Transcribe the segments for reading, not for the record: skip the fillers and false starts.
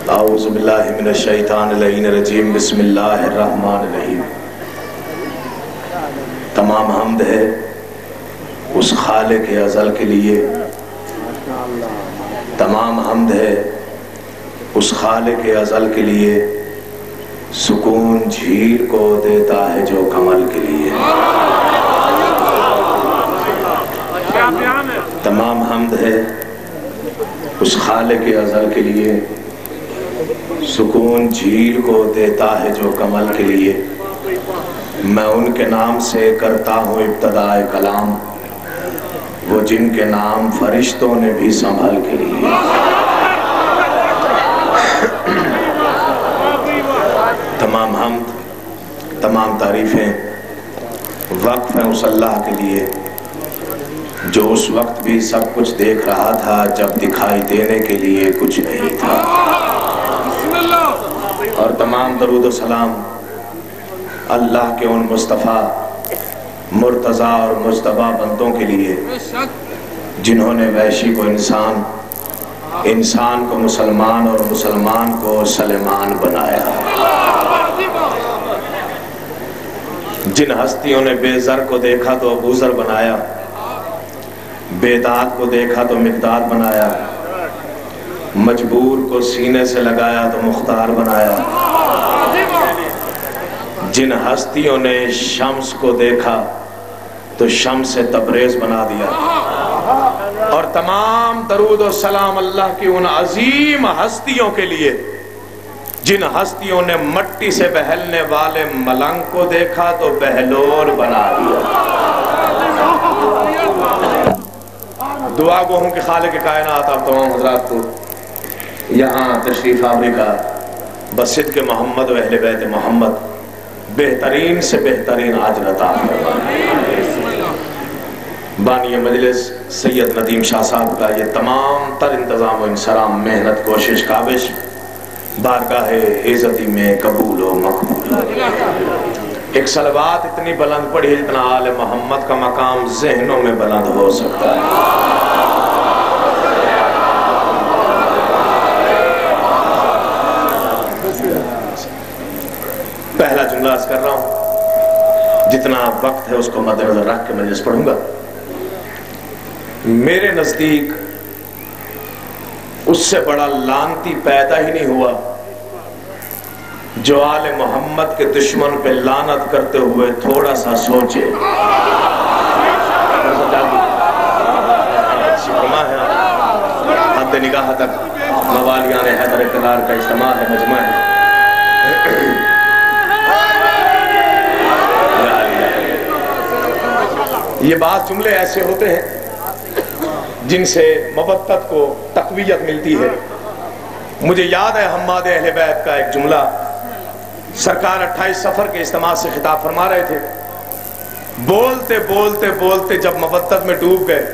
اعوذ باللہ من الشیطان اللعین الرجیم بسم اللہ الرحمن الرحیم۔ تمام حمد ہے اس خالق ازل کے لیے، تمام حمد ہے اس خالق ازل کے لیے، سکون جھیل کو دیتا ہے جو کمل کے لیے۔ تمام حمد ہے اس خالق ازل کے لیے، سکون جھیل کو دیتا ہے جو کمل کے لیے۔ میں ان کے نام سے کرتا ہوں ابتدائے کلام، وہ جن کے نام فرشتوں نے بھی سنبھل کے لیے۔ تمام حمد، تمام تعریفیں وقف ہیں اس اللہ کے لیے جو اس وقت بھی سب کچھ دیکھ رہا تھا جب دکھائی دینے کے لیے کچھ نہیں تھا۔ اور تمام درود و سلام اللہ کے ان مصطفیٰ مرتضیٰ اور مجتبیٰ بندوں کے لیے جنہوں نے وحشی کو انسان، انسان کو مسلمان اور مسلمان کو سلیمان بنایا۔ جن ہستیوں نے بے زر کو دیکھا تو ابو ذر بنایا، بے داد کو دیکھا تو مقداد بنایا، مجبور کو سینے سے لگایا تو مختار بنایا۔ جن ہستیوں نے شمس کو دیکھا تو شمس سے تبریز بنا دیا۔ اور تمام درود و سلام اللہ کی ان عظیم ہستیوں کے لیے جن ہستیوں نے مٹی سے بہلنے والے ملنگ کو دیکھا تو بہلول بنا دیا۔ دعا گو ہوں کہ خالق کائنات آپ تمام حضرات کو یہاں تشریف آوری کا بصدق محمد و اہل بیت محمد بہترین سے بہترین اجر عطا فرمائے۔ بانی مجلس سید ندیم شاہ صاحب کا یہ تمام تر انتظام و انصرام، محنت، کوشش، کاوش بارگاہ عزتی میں قبول و مقبول ہو۔ ایک صلوات اتنی بلند پڑھی جتنا آل محمد کا مقام ذہنوں میں بلند ہو سکتا ہے۔ پہلا جملہ عرض کر رہا ہوں، جتنا وقت ہے اس کو مد نظر رکھ کے مجلس پڑھوں گا۔ میرے نزدیک اس سے بڑا لعنتی پیدا ہی نہیں ہوا جو آل محمد کے دشمن پہ لعنت کرتے ہوئے تھوڑا سا سوچے۔ حد نگاہ تک موالیان حیدر اقتدار کا اجتماع ہے، مجمع ہے۔ یہ بعض جملے ایسے ہوتے ہیں جن سے مبتت کو تقویت ملتی ہے۔ مجھے یاد ہے حماد اہل بیت کا ایک جملہ، سرکار 28 سفر کے اجتماع سے خطاب فرما رہے تھے، بولتے بولتے بولتے جب مبتت میں ڈوب گئے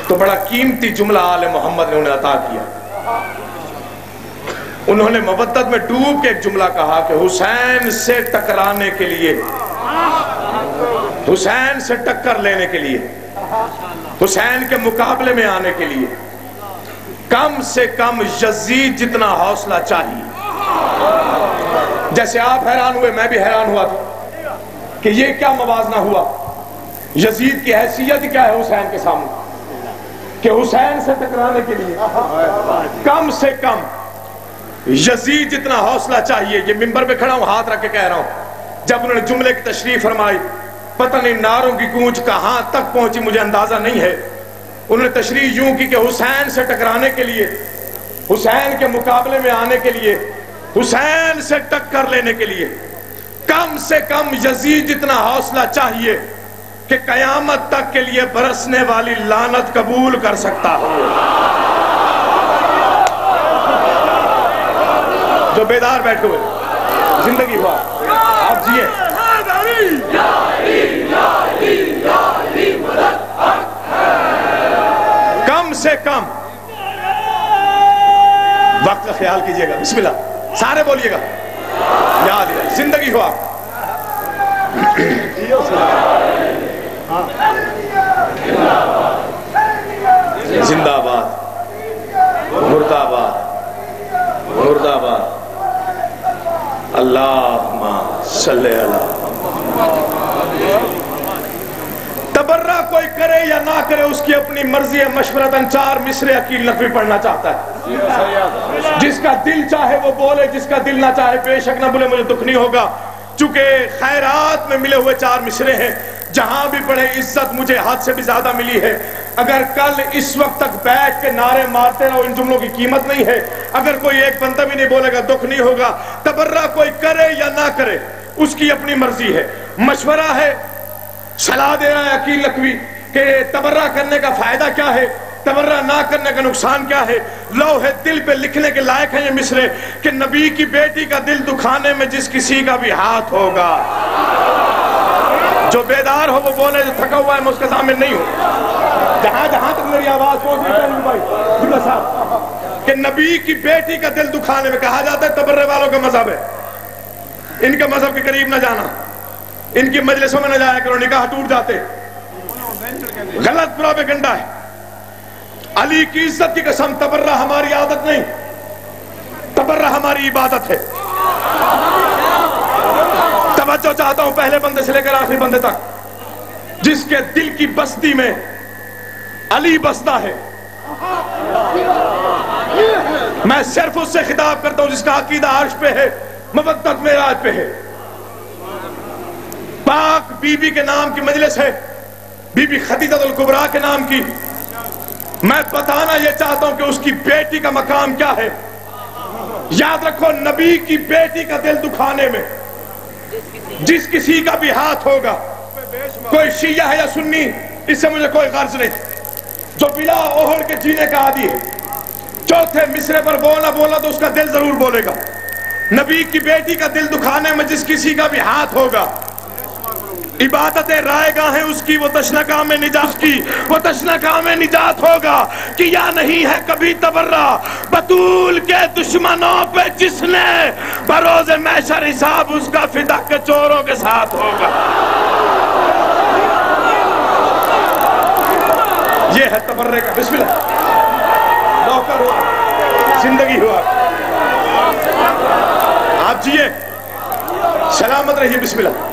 تو بڑا قیمتی جملہ آل محمد نے انہیں عطا کیا۔ انہوں نے مبتت میں ڈوب کے ایک جملہ کہا کہ حسین سے ٹکرانے کے لیے، حسین سے ٹکر لینے کے لیے، حسین کے مقابلے میں آنے کے لیے کم سے کم یزید جتنا حوصلہ چاہیے۔ جیسے آپ حیران ہوئے میں بھی حیران ہوا تھا کہ یہ کیا موازنہ ہوا، یزید کی حیثیت کیا ہے حسین کے سامنے، کہ حسین سے ٹکرانے کے لیے کم سے کم یزید جتنا حوصلہ چاہیے۔ یہ منبر پہ کھڑا ہوں، ہاتھ رکھ کے کہہ رہا ہوں، جب انہوں نے جملے کی تشریح فرمائی، پتہ نہیں نعروں کی گونج کہاں تک پہنچی مجھے اندازہ نہیں ہے۔ انہوں نے تشریح یوں کی کہ حسین سے ٹکرانے کے لیے، حسین کے مقابلے میں آنے کے لیے، حسین سے ٹکر لینے کے لیے کم سے کم یزید جتنا حوصلہ چاہیے کہ قیامت تک کے لیے برسنے والی لعنت قبول کر سکتا ہو۔ جو بیدار بیٹھے ہوئے زندگی ہوا آپ جیے، کم سے کم وقت کا خیال کیجئے گا، بسم اللہ سارے بولیے گا، یاد ہے زندگی ہوا زندہ باد، مرد آباد، مرد آباد۔ اللہم صلی اللہ۔ تبرہ کوئی کرے یا نہ کرے اس کی اپنی مرضی ہے، مشورتاً 4 مصرے عقیل نقوی پڑھنا چاہتا ہے۔ جس کا دل چاہے وہ بولے، جس کا دل نہ چاہے بے شک نہ بولے، مجھے دکھ نہیں ہوگا۔ چونکہ خیرات میں ملے ہوئے 4 مصرے ہیں، جہاں بھی پڑھے عزت مجھے حد سے بھی زیادہ ملی ہے۔ اگر کل اس وقت تک بیٹھ کے نعرے مارتے رہو، ان جملوں کی قیمت نہیں ہے۔ اگر کوئی ایک بندہ بھی نہیں بولے گا دکھ نہیں ہوگا۔ تبرہ کوئی کرے یا نہ کرے اس کی اپنی مرضی ہے۔ مشورہ ہے، صلاح دے رہا ہے عقیل نقوی کہ تبرہ کرنے کا فائدہ کیا ہے، تبرہ نہ کرنے کا نقصان کیا ہے۔ لوح دل پہ لکھنے کے لائق ہیں یہ مصرے کہ نبی کی بیٹی کا دل دکھانے میں جس کسی کا بھی ہاتھ ہوگا، جو بیدار ہو وہ بولے، جو تھکا ہوا ہے میں اس کا ضامن نہیں ہوں۔ جہاں تک میری آواز پہنچ رہی ہے بھائی جملہ صاحب کہ نبی کی بیٹی کا دل دکھانے میں کہا جاتا ہے تبرے والوں کا مذہب ہے، ان کا مذہب کے قریب نہ جانا، ان کی مجلسوں میں نہ جایا کرو، نکاح ٹوٹ جاتے۔ غلط پروپیگنڈا ہے۔ علی کی عزت کی قسم، تبرہ ہماری عادت نہیں، تبرہ ہماری عبادت ہے۔ توجہ چاہتا ہوں پہلے بندے سے لے کر آخری بندے تک، جس کے دل کی بستی میں علی بستا ہے، میں صرف اس سے خطاب کرتا ہوں جس کا عقیدہ عرش پہ ہے، مودت معراج پہ ہے۔ پاک بی بی کے نام کی مجلس ہے، بی بی خدیجہ الکبریٰ کے نام کی۔ میں بتانا یہ چاہتا ہوں کہ اس کی بیٹی کا مقام کیا ہے۔ یاد رکھو، نبی کی بیٹی کا دل دکھانے میں جس کسی کا بھی ہاتھ ہوگا، کوئی شیعہ ہے یا سنی، اس سے مجھے کوئی غرض نہیں، جو بلا اوہڑ کے جینے کا عادی ہے، چوتھے مصرے پر بولا تو اس کا دل ضرور بولے گا۔ نبی کی بیٹی کا دل دکھانے میں جس کسی کا بھی ہاتھ ہوگا، عبادتیں رائے گاہ ہیں اس کی، وہ تشنہ میں نجات کی، وہ تشنہ میں نجات ہوگا۔ کیا نہیں ہے کبھی تبرہ بطول کے دشمنوں پہ جس نے، بروز محشر حساب اس کا فدا کے چوروں کے ساتھ ہوگا۔ یہ ہے تبرے کا۔ بسم اللہ، نوکر ہوا، زندگی ہوا، آپ جیے، سلامت رہیے۔ بسم اللہ۔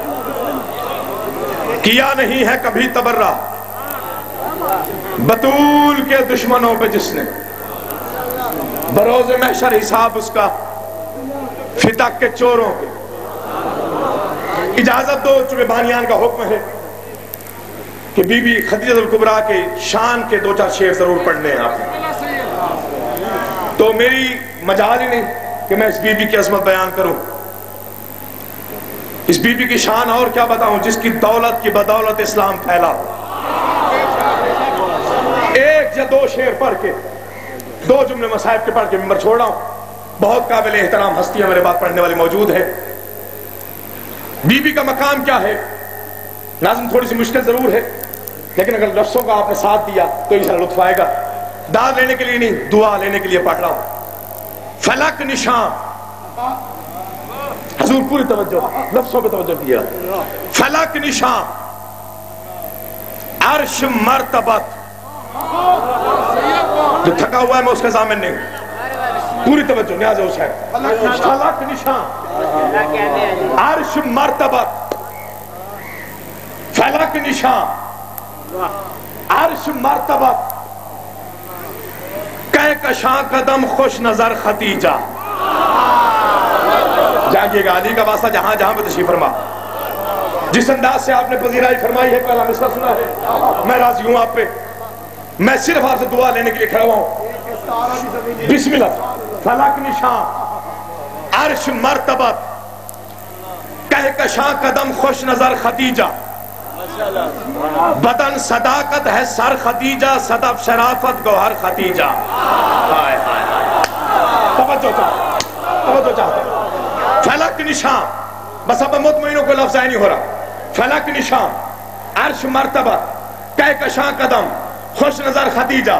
کیا نہیں ہے کبھی تبرہ بطول کے دشمنوں پہ جس نے، بروز محشر حساب اس کا فتق کے چوروں کے۔ اجازت دو، چونکہ بانیان کا حکم ہے کہ بی بی خدیجہ الکبریٰ کے شان کے 2-4 شعر ضرور پڑھنے ہیں آپ نے، تو میری مجال ہی نہیں کہ میں اس بی بی کی عظمت بیان کروں۔ اس بی بی کی شان اور کیا بتاؤں، جس کی دولت کی بدولت اسلام پھیلا۔ ایک یا 2 شعر پڑھ کے، 2 جملے مصائب کے پڑھ کے ممبر چھوڑ رہا ہوں۔ بہت قابل احترام ہستیاں میرے بات پڑھنے والی موجود ہیں۔ بی بی کا مقام کیا ہے، ناظم تھوڑی سی مشکل ضرور ہے، لیکن اگر لفظوں کا آپ نے ساتھ دیا تو انشاءاللہ لطف آئے گا۔ داد لینے کے لیے نہیں، دعا لینے کے لیے پڑھ رہا ہوں۔ فلک نشان، حضور پوری توجہ، لفظوں پہ توجہ کیا۔ فلک نشان، عرش مرتبت، جو تھکا ہوا ہے میں اس کا ضامن نہیں ہوں، پوری توجہ، نیاز حسین۔ فلک نشان، عرش مرتبت، فلک نشان، عرش مرتبت، کہکشاں قدم خوش نظر ختیجہ۔ جانگیے گا، علی کا واسطہ جہاں جہاں پہ تشریف فرما۔ جس انداز سے آپ نے پذیرائی فرمائی ہے، پہلا مصرع سنا ہے، میں راضی ہوں آپ پہ۔ میں صرف آپ سے دعا لینے کے لیے کھڑا ہوا ہوں۔ بسم اللہ۔ فلک نشان، عرش مرتبت، کہکشاں قدم خوش نظر ختیجہ، بدن صداقت ہے سر ختیجہ، صدف شرافت گوہر ختیجہ۔ ہائے ہائے ہائے، توجہ چاہتا ہوں۔ فلک نشان، بس اب مطمئنوں کو لفظ نہیں ہو رہا۔ فلک نشان، عرش مرتبت، کہکشاں قدم خوش نظر ختیجہ،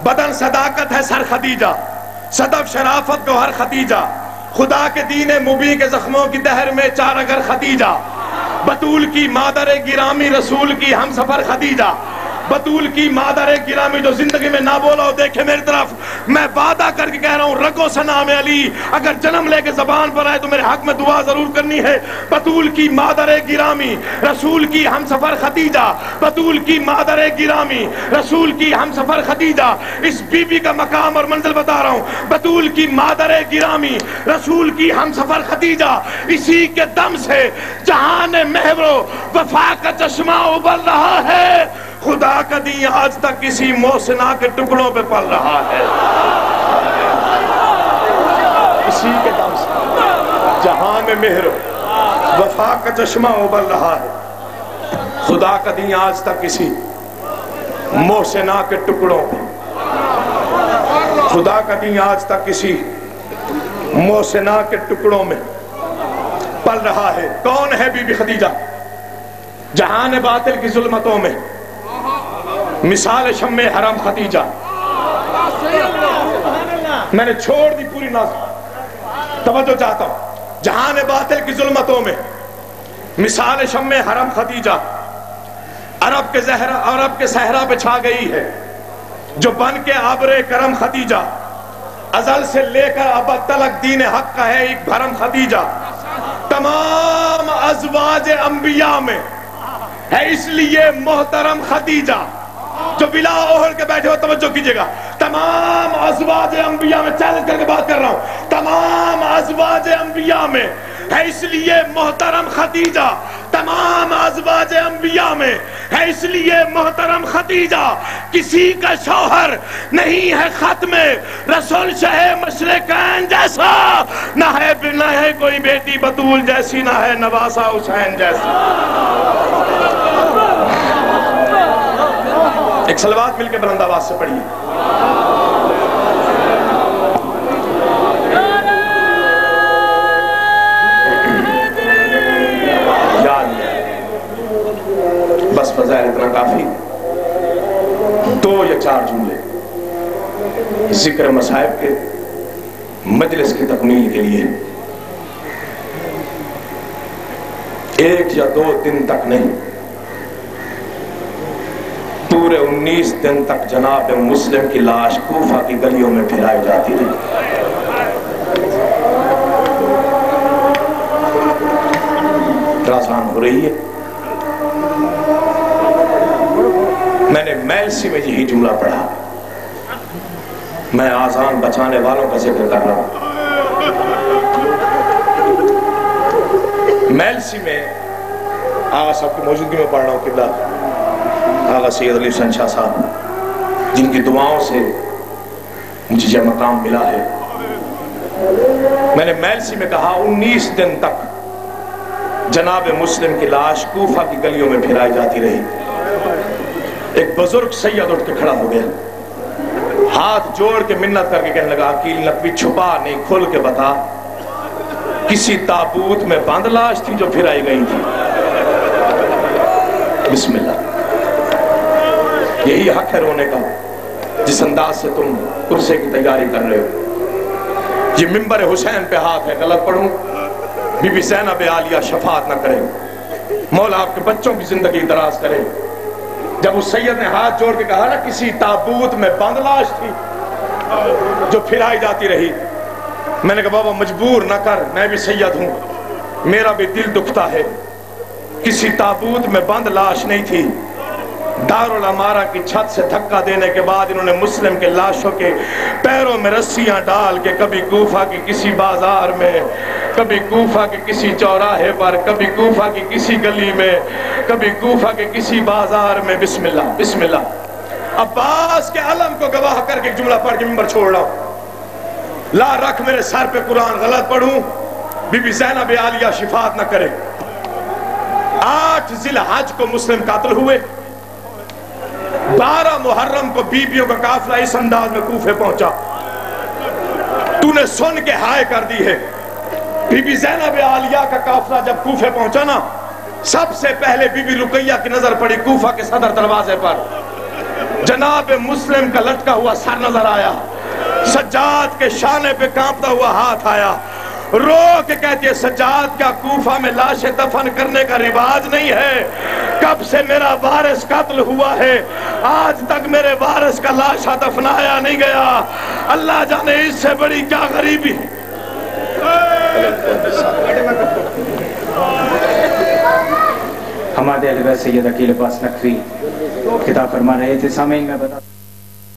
بدن صداقت ہے سر ختیجہ، صدف شرافت گوہر ختیجہ، خدا کے دین مبین کے زخموں کی دہر میں چارگر ختیجہ، بطول کی مادر گرامی رسول کی ہم سفر ختیجہ، بطول کی مادر گرامی جو زندگی میں نہ بولا ہو دیکھے میری طرف، میں وعدہ کر کے کہہ رہا ہوں رگوں سے نام علی اگر جنم لے کے زبان پر آئے تو میرے حق میں دعا ضرور کرنی ہے۔ بطول کی مادر گرامی رسول کی ہم سفر خدیجہ، بطول کی مادر گرامی رسول کی ہم سفر خدیجہ، اس بی بی کا مقام اور منزل بتا رہا ہوں۔ بطول کی مادر گرامی رسول کی ہم سفر خدیجہ، اسی کے دم سے جہان محور و وفا کا چشمہ ابل رہا ہے، خدا کا دین آج تک کسی محسنہ کے ٹکڑوں پہ پل رہا ہے۔ اسی کے دم سے جہان میں مہر وفا کا چشمہ ابل رہا ہے، خدا کا دین آج تک کسی محسنہ کے ٹکڑوں پہ، خدا کا دین آج تک کسی محسنہ کے ٹکڑوں میں پل رہا ہے۔ کون ہے بی بی خدیجہ؟ جہان باطل کی ظلمتوں میں مثال شمع حرم خدیجہ۔ میں نے چھوڑ دی پوری نظم، توجہ چاہتا ہوں۔ جہان باطل کی ظلمتوں میں مثال شمع حرم خدیجہ، عرب کے صحرا پہ چھا گئی ہے جو بن کے ابر کرم خدیجہ، ازل سے لے کر ابد تلک دین حق کا ہے ایک بھرم خدیجہ، تمام ازواج انبیاء میں ہے اس لیے محترم خدیجہ۔ جو بلا اوہل کے بیٹھے ہو توجہ کیجئے گا، تمام ازواج انبیاء میں چیلنج کر کے بات کر رہا ہوں، تمام ازواج انبیاء میں ہے اس لیے محترم خدیجہ، تمام ازواج انبیاء میں ہے اس لیے محترم خدیجہ۔ کسی کا شوہر نہیں ہے ختم رسول شہ مشرقین جیسا، نہ ہے کوئی بیٹی بطول جیسی، نہ ہے نواسہ حسین جیسی۔ ایک صلوات مل کے بلند آواز سے پڑھیے۔ بس فضائل اتنا کافی، دو یا چار جملے ذکر مصائب کے مجلس کی تکمیل کے لیے، ایک یا دو دن تک نہیں، پورے 19 دن تک جناب مسلم کی لاش کوفہ کی گلیوں میں پھیلائی جاتی رہی۔ آسان ہو رہی ہے۔ میں نے میلسی میں یہی جملہ پڑھا، میں آزان بچانے والوں کا ذکر کر رہا ہوں۔ میلسی میں آغا صاحب کی موجودگی میں پڑھ رہا ہوں، قبلہ آغا سید علی حسین شاہ صاحب جن کی دعاؤں سے مجھے یہ مقام ملا ہے۔ میں نے میلسی میں کہا 19 دن تک جناب مسلم کی لاش کوفہ کی گلیوں میں پھیلائی جاتی رہی۔ ایک بزرگ سید اٹھ کے کھڑا ہو گیا، ہاتھ جوڑ کے منت کر کے کہنے لگا، عقیل نقوی چھپا نہیں کھول کے بتا، کسی تابوت میں بند لاش تھی جو پھرائی گئی تھی؟ بسم اللہ، یہی حق ہے رونے کا جس انداز سے تم کرسے کی تیاری کر رہے ہو۔ یہ منبر حسین پہ ہاتھ ہے، غلط پڑھوں بی بی زینب عالیہ شفاعت نہ کرے، مولا آپ کے بچوں کی زندگی دراز کرے۔ جب اس سید نے ہاتھ جوڑ کے کہا نا کسی تابوت میں بند لاش تھی جو پھرائی جاتی رہی، میں نے کہا بابا مجبور نہ کر، میں بھی سید ہوں، میرا بھی دل دکھتا ہے۔ کسی تابوت میں بند لاش نہیں تھی، دارالعمارہ کی چھت سے دھکا دینے کے بعد انہوں نے مسلم کے لاشوں کے پیروں میں رسیاں ڈال کے کبھی کوفہ کی کسی بازار میں، کبھی کوفہ کے کسی چوراہے پر، کبھی کوفہ کی کسی گلی میں، کبھی کوفہ کے کسی بازار میں، بسم اللہ بسم اللہ۔ عباس کے علم کو گواہ کر کے ایک جملہ پڑھ کے منبر چھوڑ رہا ہوں، لا رکھ میرے سر پہ قرآن، غلط پڑھوں بی بی زینب عالیہ شفاعت نہ کرے۔ 8 ذی الحج کو مسلم قاتل ہوئے، 12 محرم کو بیبیوں کا قافلہ اس انداز میں کوفے پہنچا۔ تو نے سن کے ہائے کر دی ہے۔ بی بی زینب عالیہ کا قافلہ جب کوفے پہنچا نا، سب سے پہلے بی بی رقیہ کی نظر پڑی کوفہ کے صدر دروازے پر، جناب مسلم کا لٹکا ہوا سر نظر آیا، سجاد کے شانے پہ کانپتا ہوا ہاتھ آیا، رو کے کہتی ہے سجاد کا کوفہ میں لاشیں دفن کرنے کا رواج نہیں ہے، کب سے میرا وارث قتل ہوا ہے آج تک میرے وارث کا لاشا دفنایا نہیں گیا، اللہ جانے اس سے بڑی کیا غریبی۔ ہمارے علیہ سید عقیل عباس نقوی خطاب فرما رہے تھے، سامعین میں بتا